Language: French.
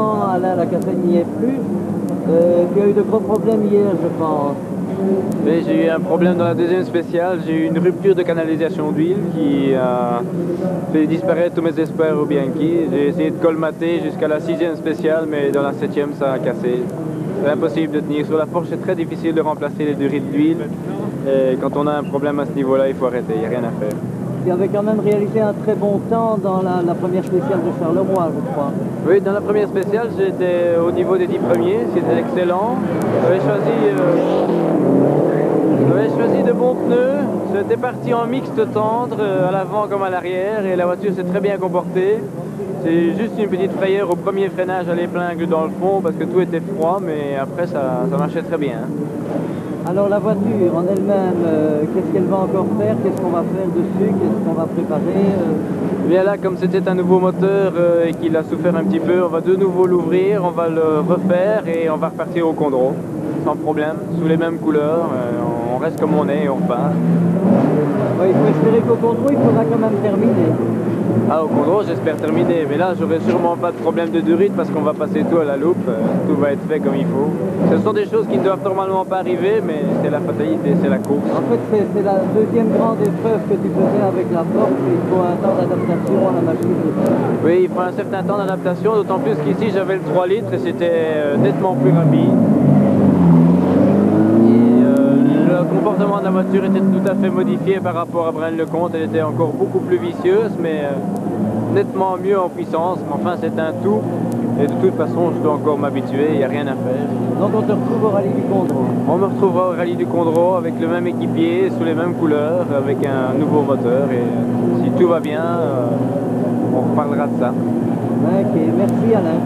malheureusement, Alain, la cassette n'y est plus. Tu as eu de gros problèmes hier, je pense. Oui, j'ai eu un problème dans la deuxième spéciale. J'ai eu une rupture de canalisation d'huile qui a fait disparaître tous mes espoirs au Bianchi. J'ai essayé de colmater jusqu'à la sixième spéciale, mais dans la septième, ça a cassé. C'est impossible de tenir. Sur la Porsche, c'est très difficile de remplacer les durites d'huile. Et quand on a un problème à ce niveau-là, il faut arrêter, il n'y a rien à faire. Tu avais quand même réalisé un très bon temps dans la première spéciale de Charleroi, je crois. Oui, dans la première spéciale, j'étais au niveau des 10 premiers, c'était excellent. J'avais choisi de bons pneus. J'étais parti en mixte tendre, à l'avant comme à l'arrière, et la voiture s'est très bien comportée. C'est juste une petite frayeur au premier freinage à l'épingle dans le fond, parce que tout était froid, mais après ça marchait très bien. Alors la voiture en elle-même, qu'est-ce qu'elle va encore faire? Qu'est-ce qu'on va faire dessus? Qu'est-ce qu'on va préparer? Bien là, comme c'était un nouveau moteur et qu'il a souffert un petit peu, on va de nouveau l'ouvrir, on va le refaire et on va repartir au Condro, sans problème, sous les mêmes couleurs, on reste comme on est et on repart. Ouais, il faut espérer qu'au Condro, il faudra quand même terminer. Ah, au Condro, j'espère terminer, mais là, j'aurai sûrement pas de problème de durite parce qu'on va passer tout à la loupe, tout va être fait comme il faut. Ce sont des choses qui ne doivent normalement pas arriver, mais c'est la fatalité, c'est la course. En fait, c'est la deuxième grande épreuve que tu faisais avec la Porsche, il faut un temps d'adaptation à la machine. Oui, il faut un certain temps d'adaptation, d'autant plus qu'ici, j'avais le 3 litres et c'était nettement plus rapide. Le comportement de la voiture était tout à fait modifié par rapport à Braine-le-Comte. Elle était encore beaucoup plus vicieuse, mais nettement mieux en puissance. Mais enfin, c'est un tout. Et de toute façon, je dois encore m'habituer, il n'y a rien à faire. Donc on te retrouve au rallye du Condro? On me retrouvera au rallye du Condro avec le même équipier, sous les mêmes couleurs, avec un nouveau moteur. Et si tout va bien, on reparlera de ça. Ok, merci Alain.